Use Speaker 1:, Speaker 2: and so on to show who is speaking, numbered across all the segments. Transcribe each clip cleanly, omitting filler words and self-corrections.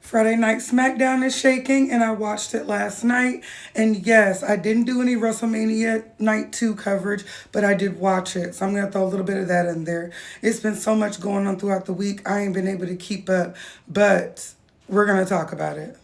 Speaker 1: Friday Night SmackDown is shaking, and I watched it last night. And yes, I didn't do any WrestleMania Night 2 coverage, but I did watch it. So I'm going to throw a little bit of that in there. It's been so much going on throughout the week, I ain't been able to keep up, but we're going to talk about it.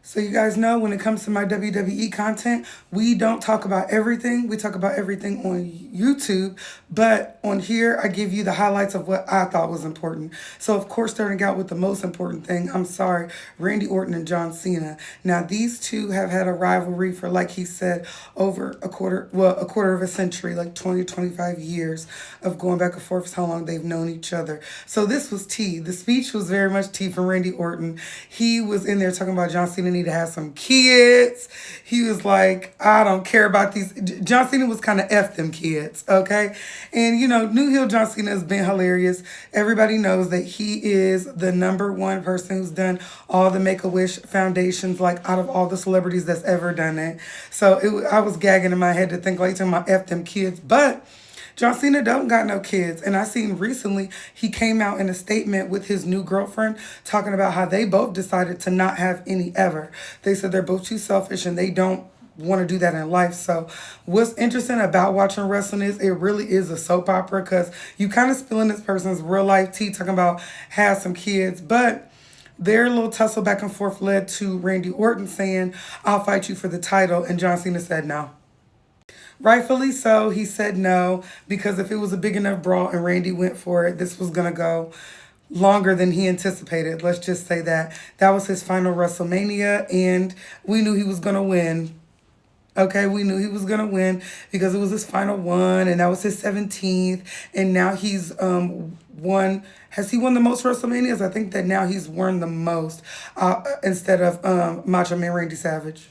Speaker 1: So you guys know when it comes to my WWE content, we don't talk about everything. We talk about everything on YouTube, but on here, I give you the highlights of what I thought was important. So of course, starting out with the most important thing, I'm sorry, Randy Orton and John Cena. Now these two have had a rivalry for, like he said, over a quarter of a century, like 20, 25 years of going back and forth, how long they've known each other. So this was tea. The speech was very much tea from Randy Orton. He was in there talking about John Cena need to have some kids. He was like, I don't care about these. John Cena was kind of F them kids, okay? And, you know, New Heel John Cena has been hilarious. Everybody knows that he is the #1 person who's done all the Make-A-Wish foundations, like out of all the celebrities that's ever done it. So I was gagging in my head to think, like, talking about F them kids. But John Cena don't got no kids. And I seen recently he came out in a statement with his new girlfriend talking about how they both decided to not have any ever. They said they're both too selfish and they don't want to do that in life. So what's interesting about watching wrestling is it really is a soap opera because you kind of spilling this person's real life tea talking about have some kids. But their little tussle back and forth led to Randy Orton saying, I'll fight you for the title. And John Cena said no. Rightfully so, he said no, because if it was a big enough brawl and Randy went for it, this was going to go longer than he anticipated. Let's just say that. That was his final WrestleMania, and we knew he was going to win. Okay, we knew he was going to win because it was his final one, and that was his 17th, and now he's won. Has he won the most WrestleManias? I think that now he's won the most instead of Macho Man Randy Savage.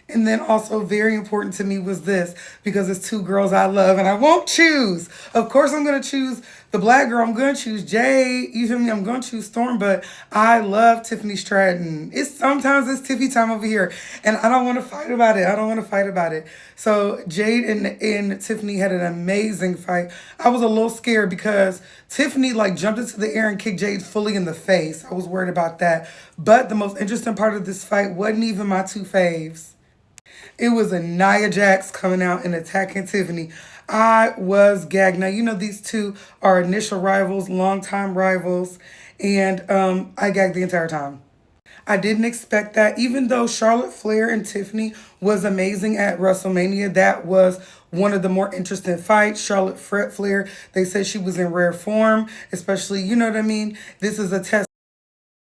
Speaker 1: And then also very important to me was this, because it's two girls I love and I won't choose. Of course, I'm going to choose the black girl. I'm going to choose Jade. You feel me? I'm going to choose Storm, but I love Tiffany Stratton. Sometimes it's Tiffy time over here and I don't want to fight about it. I don't want to fight about it. So Jade and Tiffany had an amazing fight. I was a little scared because Tiffany like jumped into the air and kicked Jade fully in the face. I was worried about that. But the most interesting part of this fight wasn't even my two faves. It was a Nia Jax coming out and attacking Tiffany. I was gagged. Now, you know, these two are initial rivals, longtime rivals, and I gagged the entire time. I didn't expect that. Even though Charlotte Flair and Tiffany was amazing at WrestleMania, that was one of the more interesting fights. Charlotte Flair, they said she was in rare form, especially, you know what I mean? This is a test